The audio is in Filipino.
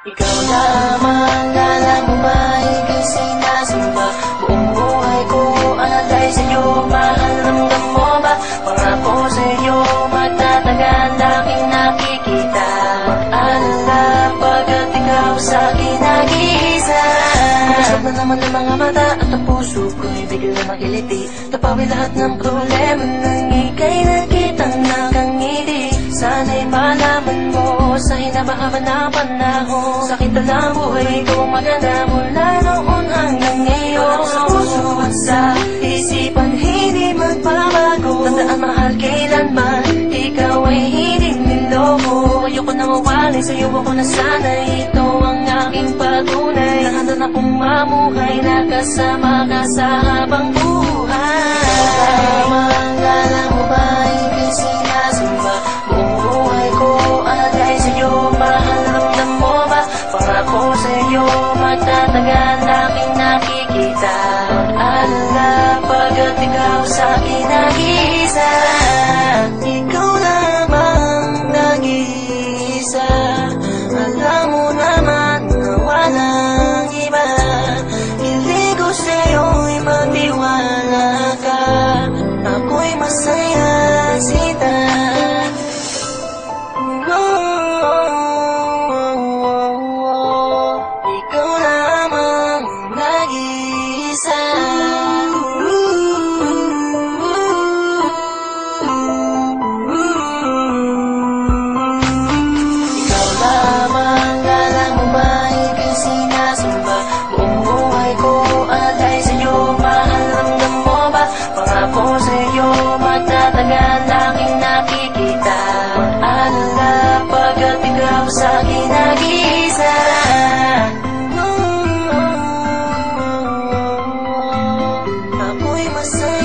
Ikaw lamang, alam mo ba, ika'y sinasamba. Buong buhay ko alay sa'yo, mahal ramdam mo ba? Pangako sa'yo, magtatagal, aking nakikita. Mag-alala, pagkat ikaw sa'kin nag-iisa. Pumasok na naman ang mga mata at ang puso ko'y bigla makiliti. Tapawi lahat ng problema nang ika'y nakitang nakangiti. Sana'y malaman mo sa hinabahaba na panahon, sakit na lang buhay ko maganda mula noon hanggang ngayon. Sa puso at sa isipan hindi magbabago. Tandaan mahal kailanman, ikaw ay hindi niloko. Ayoko na mawalay sa'yo, ako na sana ito ang aking patunay. Nahanda na kong mamuhay na kasama ka sa habang buhay. Ikaw lamang, alam mo ba, ika'y sinasamba. Buong buhay ko alay sa'yo, mahal ramdam mo ba? Pangako sa'yo, magtatagal, aking nakikita. Mag-alala, pagkat ikaw sa'kin nag-iisa. Ikaw lamang nag-iisa. Alam mo naman na walang iba. Hiling ko sa'yo'y magtiwala ka. Ako'y masaya sita. Ikaw lamang nag-iisa. Ikaw lamang, alam mo ba, ika'y sinasamba. Buong buhay ko alay sa'yo, mahal ramdam mo ba? Pangako sa'yo, magtatagal, aking nakikita. Mag-alala, pagkat ikaw sa'kin nag-iisa. Ako'y masaya.